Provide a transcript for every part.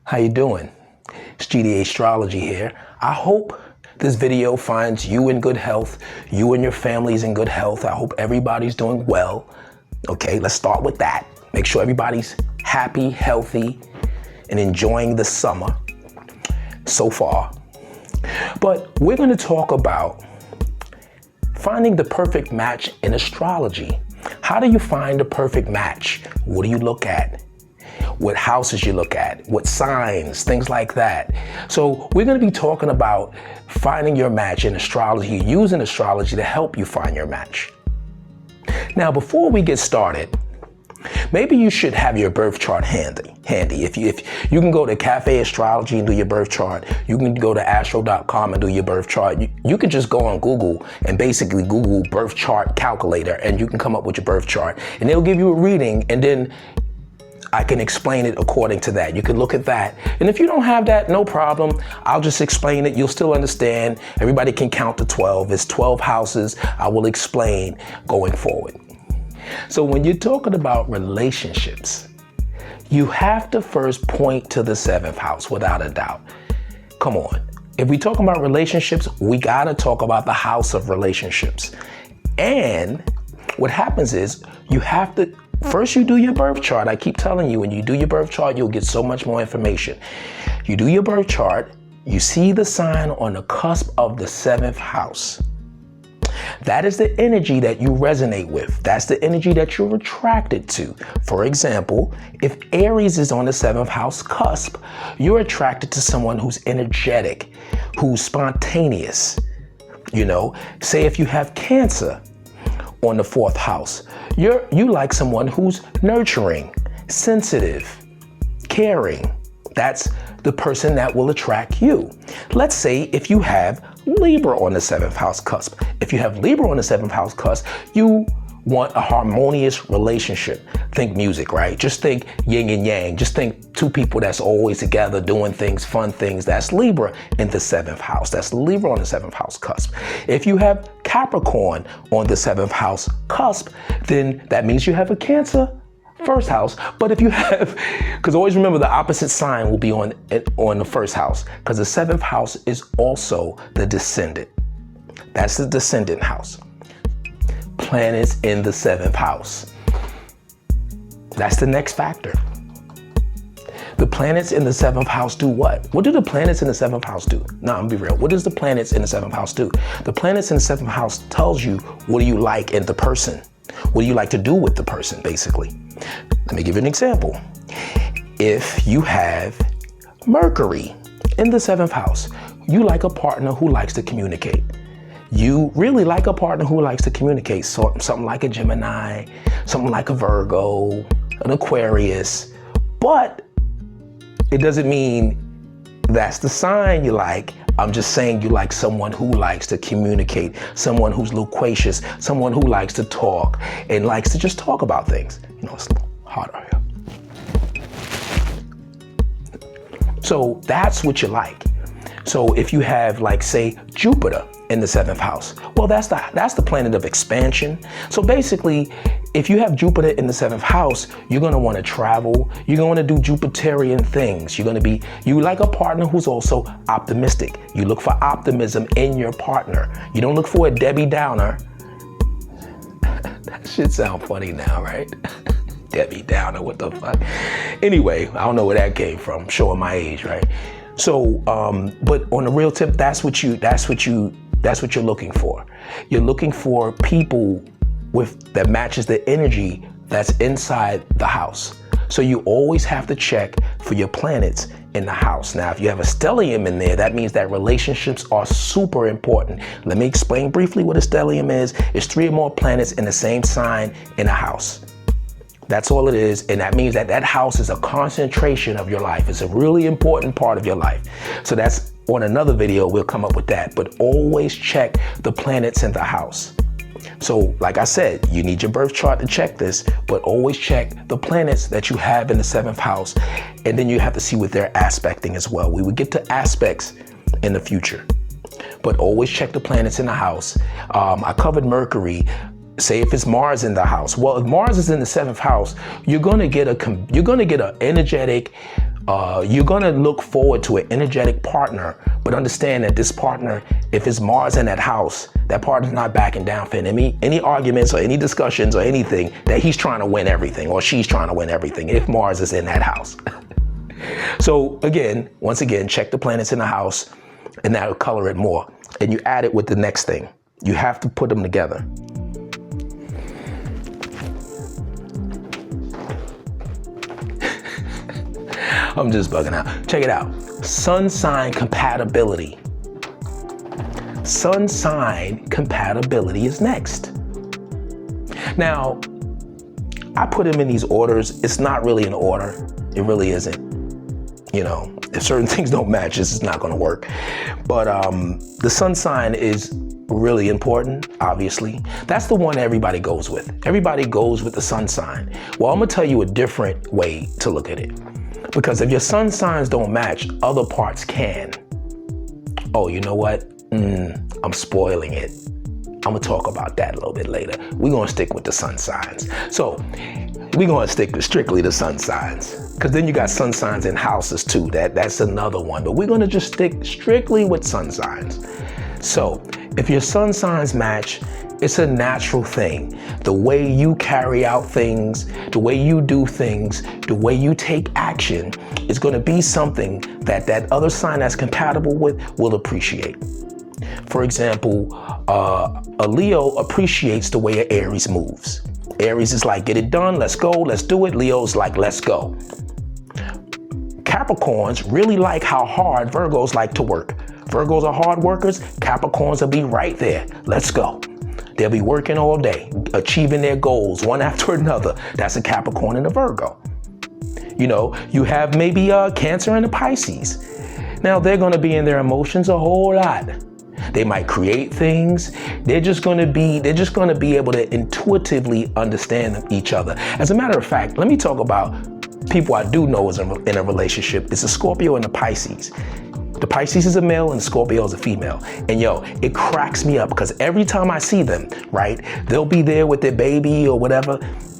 How you doing? It's gdaastrology here. I hope this video finds you in good health, you and your family's in good health. I hope everybody's doing well. Okay, let's start with that. Make sure everybody's happy, healthy, and enjoying the summer so far. But we're going to talk about finding the perfect match in astrology. How do you find the perfect match? What do you look at? What houses you look at, what signs, things like that. So we're going to be talking about finding your match in astrology, using astrology to help you find your match. Now, before we get started, maybe you should have your birth chart handy. If you can go to Cafe Astrology and do your birth chart. You can go to astro.com and do your birth chart. You can just go on Google and basically Google birth chart calculator, and you can come up with your birth chart, and it'll give you a reading, and then I can explain it according to that. You can look at that. And if you don't have that, no problem. I'll just explain it. You'll still understand. Everybody can count to 12. It's 12 houses. I will explain going forward. So when you're talking about relationships, you have to first point to the 7th house without a doubt. Come on. If we're talking about relationships, we got to talk about the house of relationships. And what happens is you have to first, you do your birth chart. I keep telling you, when you do your birth chart, you'll get so much more information. You do your birth chart, you see the sign on the cusp of the 7th house. That is the energy that you resonate with. That's the energy that you're attracted to. For example, if Aries is on the 7th house cusp, you're attracted to someone who's energetic, who's spontaneous. You know, say if you have Cancer on the 4th house, you like someone who's nurturing, sensitive, caring. That's the person that will attract you. Let's say if you have Libra on the 7th house cusp. If you have Libra on the 7th house cusp, you want a harmonious relationship. Think music, right? Just think yin and yang. Just think two people that's always together doing things, fun things. That's Libra in the 7th house. That's Libra on the 7th house cusp. If you have Capricorn on the 7th house cusp, then that means you have a Cancer 1st house. But if you have, because always remember the opposite sign will be on the 1st house, because the 7th house is also the descendant. That's the descendant house. Planets in the 7th house. That's the next factor. The planets in the 7th house do what? What do the planets in the 7th house do? No, I'm gonna be real. What does the planets in the 7th house do? The planets in the 7th house tells you what do you like in the person? What do you like to do with the person, basically? Let me give you an example. If you have Mercury in the 7th house, you like a partner who likes to communicate. You really like a partner who likes to communicate, so something like a Gemini, something like a Virgo, an Aquarius, but it doesn't mean that's the sign you like. I'm just saying you like someone who likes to communicate, someone who's loquacious, someone who likes to talk and likes to just talk about things. You know, it's a little hot out here. So that's what you like. So if you have, like, say, Jupiter in the 7th house, well, that's the planet of expansion. So basically, if you have Jupiter in the 7th house, you're going to want to travel. You're going to do Jupiterian things. You like a partner who's also optimistic. You look for optimism in your partner. You don't look for a Debbie Downer. That should sound funny now, right? Debbie Downer, what the fuck? Anyway, I don't know where that came from. Showing my age, right? So, but on the real tip, that's what you're looking for. You're looking for people that matches the energy that's inside the house. So you always have to check for your planets in the house. Now, if you have a stellium in there, that means that relationships are super important. Let me explain briefly what a stellium is. It's 3 or more planets in the same sign in a house. That's all it is. And that means that that house is a concentration of your life. It's a really important part of your life. So that's on another video, we'll come up with that. But always check the planets in the house. So like I said, you need your birth chart to check this, but always check the planets that you have in the 7th house. And then you have to see what they're aspecting as well. We would get to aspects in the future, but always check the planets in the house. I covered Mercury. Say if it's Mars in the house. Well, if Mars is in the 7th house, you're gonna get an energetic, You're gonna look forward to an energetic partner, but understand that this partner, if it's Mars in that house, that partner's not backing down for any arguments or any discussions or anything, that he's trying to win everything or she's trying to win everything if Mars is in that house. So again, once again, check the planets in the house and that'll color it more. And you add it with the next thing. You have to put them together. I'm just bugging out. Check it out. Sun sign compatibility. Sun sign compatibility is next. Now, I put them in these orders. It's not really an order. It really isn't. You know, if certain things don't match, this is not going to work. But the sun sign is really important, obviously. That's the one everybody goes with. Everybody goes with the sun sign. Well, I'm going to tell you a different way to look at it. Because if your sun signs don't match, other parts can. Oh, you know what? I'm spoiling it. I'm gonna talk about that a little bit later. We're gonna stick with the sun signs. So we're gonna stick strictly to sun signs. Because then you got sun signs in houses too. That's another one. But we're gonna just stick strictly with sun signs. So if your sun signs match, it's a natural thing. The way you carry out things, the way you do things, the way you take action is going to be something that that other sign that's compatible with will appreciate. For example, a Leo appreciates the way an Aries moves. Aries is like, get it done, let's go, let's do it. Leo's like, let's go. Capricorns really like how hard Virgos like to work. Virgos are hard workers, Capricorns will be right there. Let's go. They'll be working all day, achieving their goals one after another. That's a Capricorn and a Virgo. You know, you have maybe Cancer and a Pisces. Now they're going to be in their emotions a whole lot. They might create things. They're just going to be able to intuitively understand each other. As a matter of fact, let me talk about people I do know is in a relationship. It's a Scorpio and a Pisces. The Pisces is a male and the Scorpio is a female. And yo, it cracks me up because every time I see them, right, they'll be there with their baby or whatever.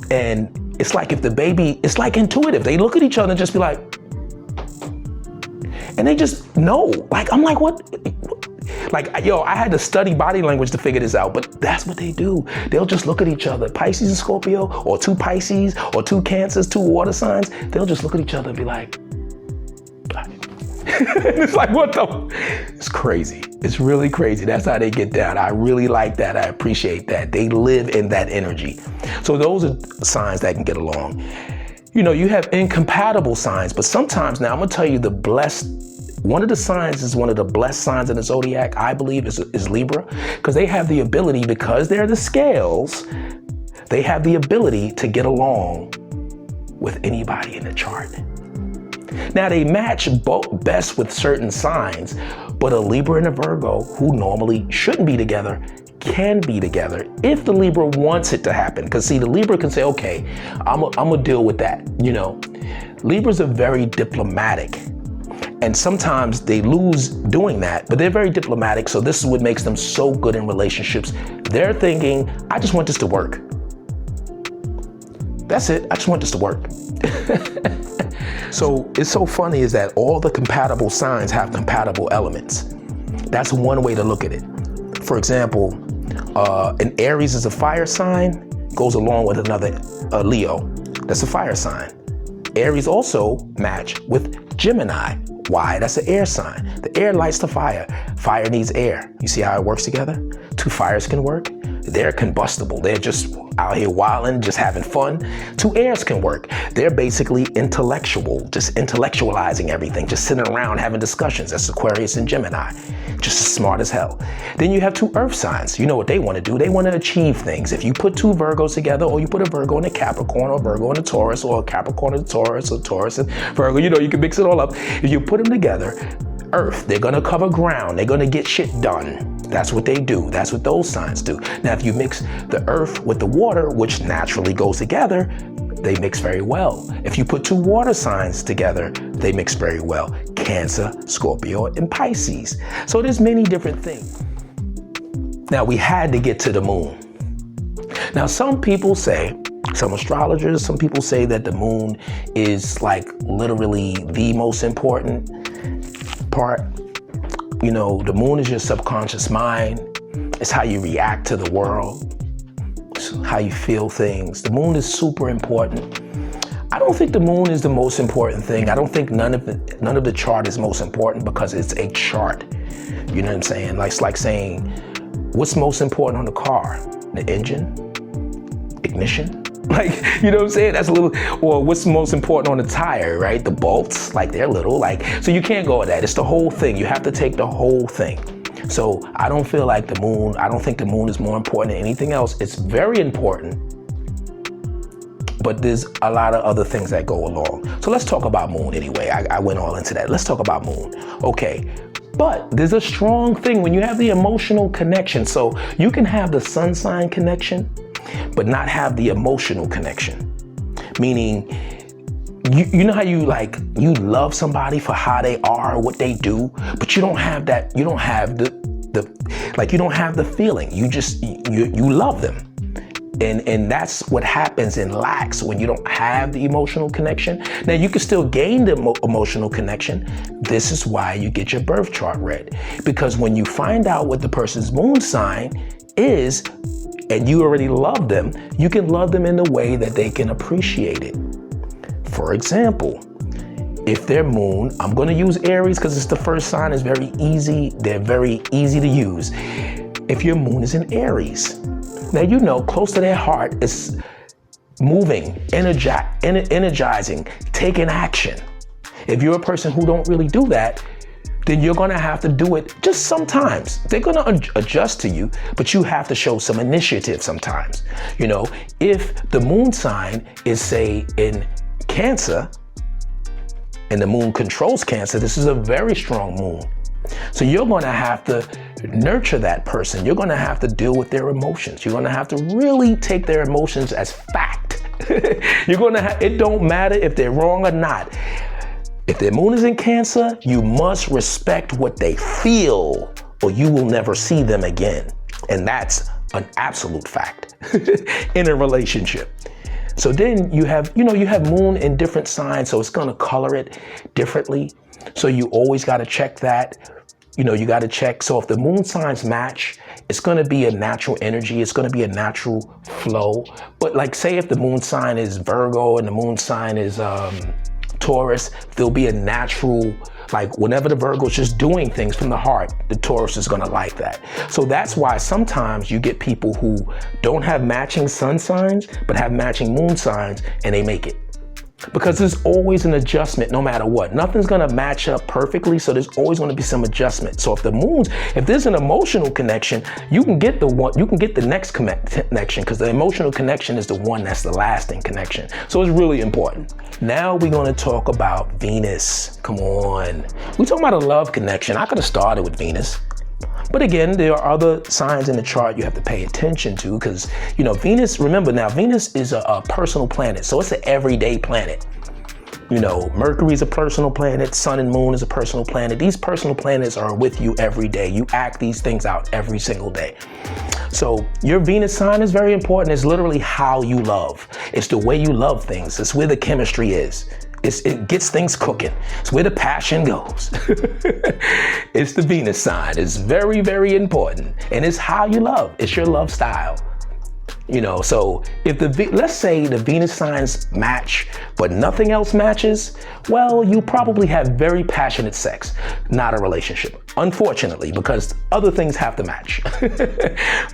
And it's like if the baby, it's like intuitive. They look at each other and just be like, and they just know. Like, I'm like, what? Like, yo, I had to study body language to figure this out, but that's what they do. They'll just look at each other. Pisces and Scorpio, or two Pisces, or two Cancers, two water signs. They'll just look at each other and be like, it's like, what the? It's crazy. It's really crazy. That's how they get down. I really like that. I appreciate that. They live in that energy. So those are signs that can get along. You know, you have incompatible signs, but sometimes now I'm going to tell you one of the signs is one of the blessed signs in the Zodiac, I believe, is Libra, because they have the ability, because they're the scales, they have the ability to get along with anybody in the chart. Now they match both best with certain signs, but a Libra and a Virgo, who normally shouldn't be together, can be together if the Libra wants it to happen. Because see, the Libra can say, okay, I'm gonna deal with that. You know, Libras are very diplomatic. And sometimes they lose doing that, but they're very diplomatic. So this is what makes them so good in relationships. They're thinking, I just want this to work. That's it. I just want this to work. So it's so funny is that all the compatible signs have compatible elements. That's one way to look at it. For example, an Aries is a fire sign, goes along with another Leo. That's a fire sign. Aries also match with Gemini. Why? That's an air sign. The air lights the fire. Fire needs air. You see how it works together? Two fires can work. They're combustible. They're just out here wilding, just having fun. Two airs can work. They're basically intellectual, just intellectualizing everything, just sitting around having discussions. That's Aquarius and Gemini, just as smart as hell. Then you have two earth signs. You know what they want to do? They want to achieve things. If you put two Virgos together, or you put a Virgo and a Capricorn, or a Virgo and a Taurus, or a Capricorn and a Taurus, or Taurus and Virgo, you know, you can mix it all up. If you put them together, earth, they're gonna cover ground, they're gonna get shit done. That's what they do. That's what those signs do. Now, if you mix the earth with the water, which naturally goes together, they mix very well. If you put two water signs together, they mix very well. Cancer, Scorpio, and Pisces. So there's many different things. Now, we had to get to the moon. Now, some people say, Some astrologers, some people say that the moon is like literally the most important part. You know, the moon is your subconscious mind. It's how you react to the world. It's how you feel things. The moon is super important. I don't think the moon is the most important thing. I don't think none of the chart is most important because it's a chart. You know what I'm saying? Like, it's like saying, what's most important on the car? The engine? Ignition? Like, you know what I'm saying? That's a little, or what's most important on the tire, right? The bolts, like they're little, like, so you can't go with that. It's the whole thing. You have to take the whole thing. So I don't feel like the moon, I don't think the moon is more important than anything else. It's very important, but there's a lot of other things that go along. So let's talk about moon anyway. I went all into that. Let's talk about moon. Okay. But there's a strong thing when you have the emotional connection. So you can have the sun sign connection, but not have the emotional connection. Meaning, you know how you love somebody for how they are, what they do, but you don't have that, you don't have you don't have the feeling. You love them. And that's what happens and lacks when you don't have the emotional connection. Now you can still gain the emotional connection. This is why you get your birth chart read. Because when you find out what the person's moon sign is, and you already love them, you can love them in the way that they can appreciate it. For example, if their moon, I'm gonna use Aries because it's the first sign, is very easy. They're very easy to use. If your moon is in Aries, now you know close to their heart is moving, energizing, taking action. If you're a person who don't really do that, then you're gonna have to do it just sometimes. They're gonna adjust to you, but you have to show some initiative sometimes. You know, if the moon sign is, say, in Cancer, and the moon controls Cancer, this is a very strong moon. So you're gonna have to nurture that person. You're gonna have to deal with their emotions. You're gonna have to really take their emotions as fact. It don't matter if they're wrong or not. If their moon is in Cancer, you must respect what they feel or you will never see them again. And that's an absolute fact in a relationship. So then you have moon in different signs, so it's gonna color it differently. So you always gotta check that. You gotta check. So if the moon signs match, it's gonna be a natural energy. It's gonna be a natural flow. But like, say if the moon sign is Virgo and the moon sign is Taurus, there'll be a natural, like whenever the Virgo is just doing things from the heart, the Taurus is gonna like that. So that's why sometimes you get people who don't have matching sun signs, but have matching moon signs, and they make it. Because there's always an adjustment no matter what. Nothing's gonna match up perfectly, so there's always gonna be some adjustment. So if there's an emotional connection, you can get the next connection, because the emotional connection is the one that's the lasting connection. So it's really important. Now we're gonna talk about Venus. Come on. We're talking about a love connection. I could have started with Venus. But again, there are other signs in the chart you have to pay attention to, because, Venus, remember now, Venus is a personal planet. So it's an everyday planet. Mercury is a personal planet. Sun and moon is a personal planet. These personal planets are with you every day. You act these things out every single day. So your Venus sign is very important. It's literally how you love. It's the way you love things. It's where the chemistry is. It gets things cooking. It's where the passion goes. It's the Venus sign. It's very, very important. And it's how you love. It's your love style. So if let's say the Venus signs match, but nothing else matches, well, you probably have very passionate sex, not a relationship, unfortunately, because other things have to match.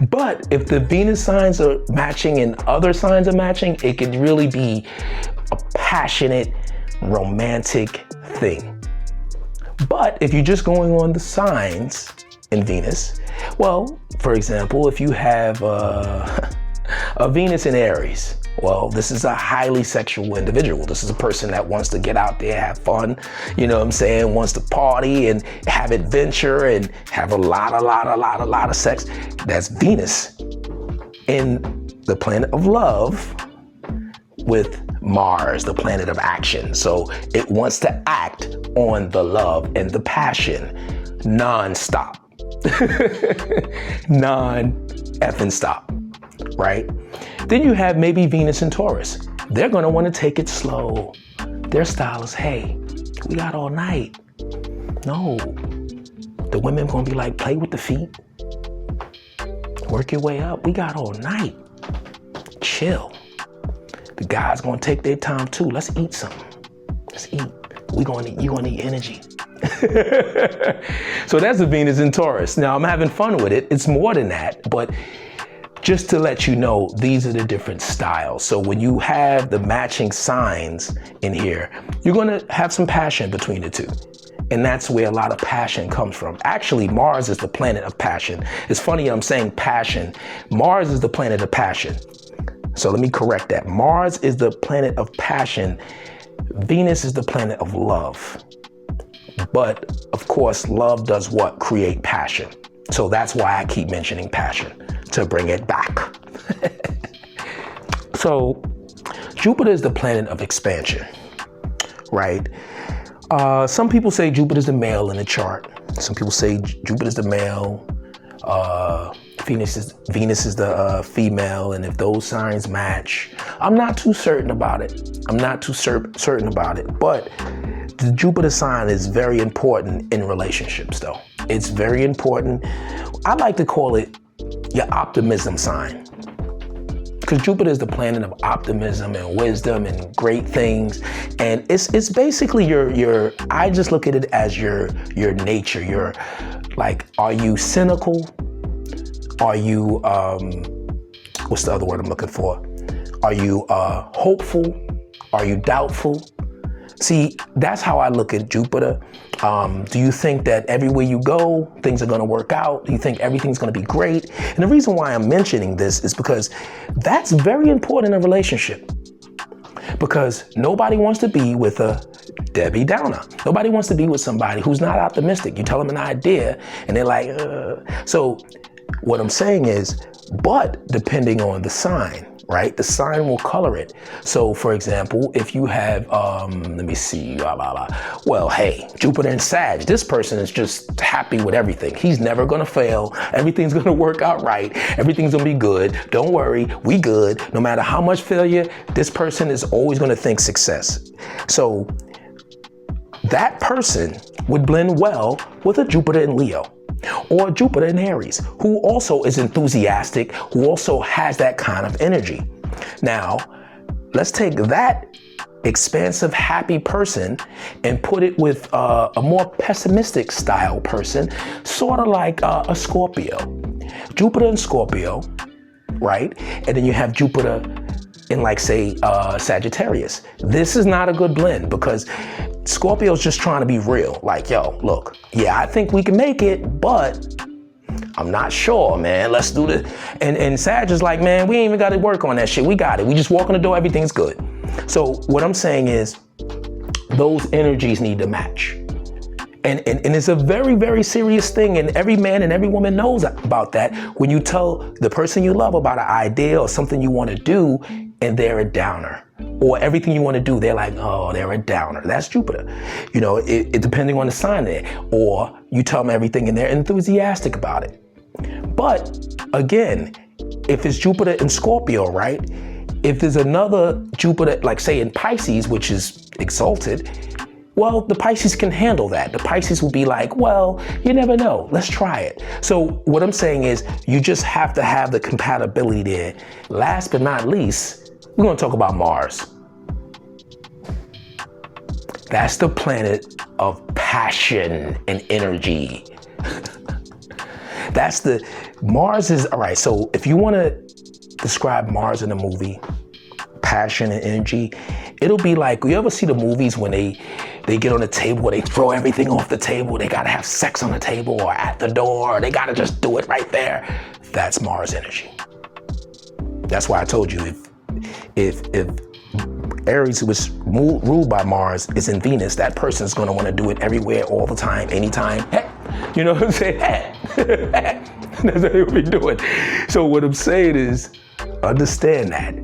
But if the Venus signs are matching and other signs are matching, it could really be a passionate, romantic thing. But if you're just going on the signs in Venus, well, for example, if you have a Venus in Aries, well, this is a highly sexual individual. This is a person that wants to get out there, have fun, wants to party and have adventure and have a lot of sex. That's Venus in the planet of love with Mars, the planet of action. So it wants to act on the love and the passion non-stop. Non-effing stop. right? Then you have maybe Venus and Taurus. They're going to want to take it slow. Their style is, hey, we got all night. No. The women going to be like, play with the feet. Work your way up. We got all night. Chill. The guys going to take their time too. Let's eat something. Let's eat. You're going to need energy. So that's the Venus in Taurus. Now I'm having fun with it. It's more than that, but just to let you know, these are the different styles. So when you have the matching signs in here, you're going to have some passion between the two. And that's where a lot of passion comes from. Actually, Mars is the planet of passion. It's funny I'm saying passion. Mars is the planet of passion. So let me correct that. Mars is the planet of passion. Venus is the planet of love. But of course, love does what? Create passion. So that's why I keep mentioning passion, to bring it back. So Jupiter is the planet of expansion, right? Some people say Jupiter's the male in the chart. Some people say Jupiter's the male. Venus is the female, and if those signs match, I'm not too certain about it. But the Jupiter sign is very important in relationships, though. It's very important. I like to call it your optimism sign, because Jupiter is the planet of optimism and wisdom and great things, and it's basically your. I just look at it as your nature. Your, like, are you cynical? Are you what's the other word I'm looking for? Are you hopeful? Are you doubtful? See, that's how I look at Jupiter. Do you think that everywhere you go, things are going to work out? Do you think everything's going to be great? And the reason why I'm mentioning this is because that's very important in a relationship. Because nobody wants to be with a Debbie Downer. Nobody wants to be with somebody who's not optimistic. You tell them an idea and they're like, So what I'm saying is, but depending on the sign, right? The sign will color it. So for example, if you have, let me see, well, hey, Jupiter and Sag, this person is just happy with everything. He's never gonna fail. Everything's gonna work out right. Everything's gonna be good. Don't worry, we good. No matter how much failure, this person is always gonna think success. So that person would blend well with a Jupiter in Leo. Or Jupiter in Aries, who also is enthusiastic, who also has that kind of energy. Now, let's take that expansive, happy person and put it with a more pessimistic style person, sort of like a Scorpio. Jupiter in Scorpio, right? And then you have Jupiter in, like, say, Sagittarius. This is not a good blend, because Scorpio's just trying to be real. Like, yo, look, yeah, I think we can make it, but I'm not sure, man. Let's do this. And Sag is like, man, we ain't even got to work on that shit. We got it. We just walk in the door, everything's good. So what I'm saying is, those energies need to match. And it's a very, very serious thing. And every man and every woman knows about that. When you tell the person you love about an idea or something you want to do, and they're a downer, or everything you want to do, they're like, oh, they're a downer. That's Jupiter. You know, it depending on the sign there. Or you tell them everything and they're enthusiastic about it. But again, if it's Jupiter in Scorpio, right? If there's another Jupiter, like say in Pisces, which is exalted, well, the Pisces can handle that. The Pisces will be like, well, you never know. Let's try it. So what I'm saying is, you just have to have the compatibility there. Last but not least, we're going to talk about Mars. That's the planet of passion and energy. Mars is, all right, so if you want to describe Mars in a movie, passion and energy, it'll be like, you ever see the movies when they get on the table, they throw everything off the table, they gotta have sex on the table or at the door, or they gotta just do it right there. That's Mars energy. That's why I told you, if Aries was ruled by Mars, is in Venus, that person's gonna wanna do it everywhere, all the time, anytime. Hey, you know what I'm saying? Hey. That's what he'll be doing. So what I'm saying is, understand that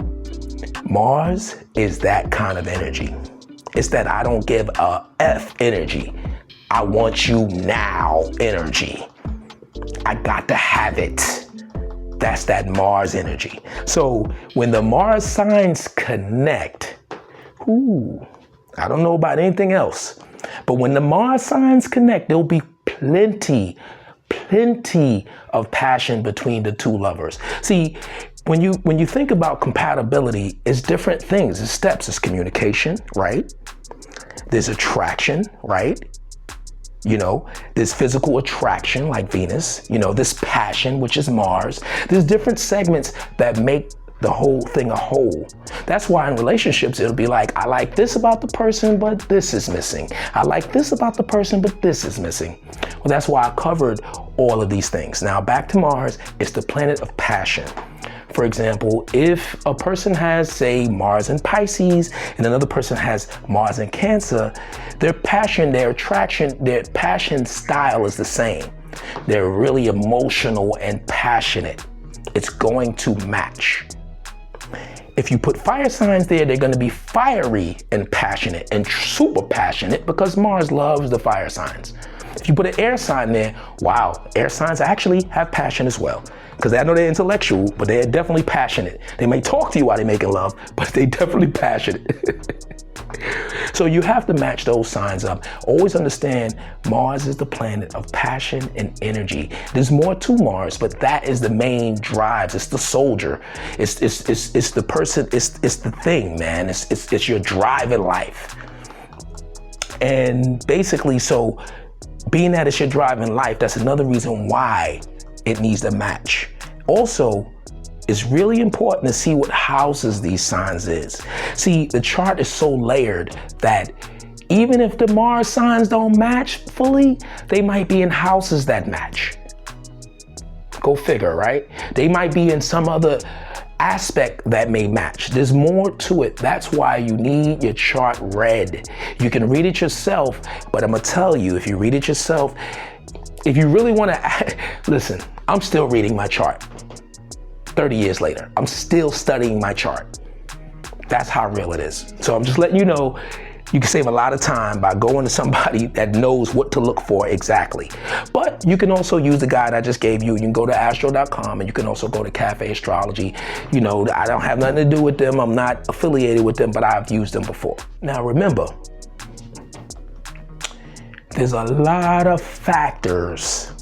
Mars is that kind of energy. It's that I don't give a F energy. I want you now energy. I got to have it. That's that Mars energy. So when the Mars signs connect, I don't know about anything else, but when the Mars signs connect, there'll be plenty of passion between the two lovers. See, when you think about compatibility, it's different things. It's steps. It's communication, right? There's attraction, right? You know, there's physical attraction like Venus, you know, this passion, which is Mars. There's different segments that make the whole thing a whole. That's why in relationships, it'll be like, I like this about the person, but this is missing. I like this about the person, but this is missing. Well, that's why I covered all of these things. Now back to Mars, it's the planet of passion. For example, if a person has, say, Mars in Pisces and another person has Mars in Cancer, their passion, their attraction, their passion style is the same. They're really emotional and passionate. It's going to match. If you put fire signs there, they're going to be fiery and passionate and super passionate because Mars loves the fire signs. If you put an air sign there, wow, air signs actually have passion as well. Because I know they're intellectual, but they're definitely passionate. They may talk to you while they're making love, but they definitely passionate. So you have to match those signs up. Always understand Mars is the planet of passion and energy. There's more to Mars, but that is the main drives. It's the soldier. It's the person. It's the thing, man. It's your drive in life. And basically, so being that it's your drive in life, that's another reason why it needs to match. Also, it's really important to see what houses these signs is. See, the chart is so layered that even if the Mars signs don't match fully, they might be in houses that match. Go figure, right? They might be in some other aspect that may match. There's more to it. That's why you need your chart read. You can read it yourself, but I'm gonna tell you, if you read it yourself, if you really want to, listen, I'm still reading my chart. 30 years later, I'm still studying my chart. That's how real it is. So I'm just letting you know, you can save a lot of time by going to somebody that knows what to look for exactly. But you can also use the guide I just gave you. You can go to astro.com and you can also go to Cafe Astrology. You know, I don't have nothing to do with them. I'm not affiliated with them, but I've used them before. Now remember, there's a lot of factors.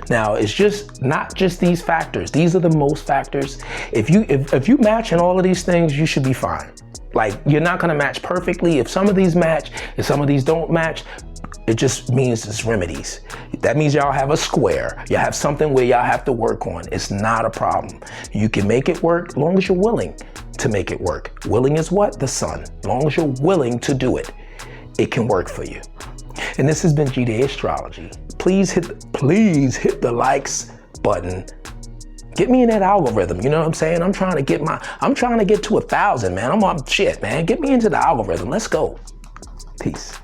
Now, it's just not just these factors. These are the most factors. If you match in all of these things, you should be fine. Like, you're not gonna match perfectly. If some of these match, if some of these don't match, it just means it's remedies. That means y'all have a square. You have something where y'all have to work on. It's not a problem. You can make it work as long as you're willing to make it work. Willing is what? The sun. As long as you're willing to do it, it can work for you. And this has been gdaastrology. Please hit the likes button. Get me in that algorithm. You know what I'm saying? I'm trying to get to 1,000, man. I'm on shit, man. Get me into the algorithm. Let's go. Peace.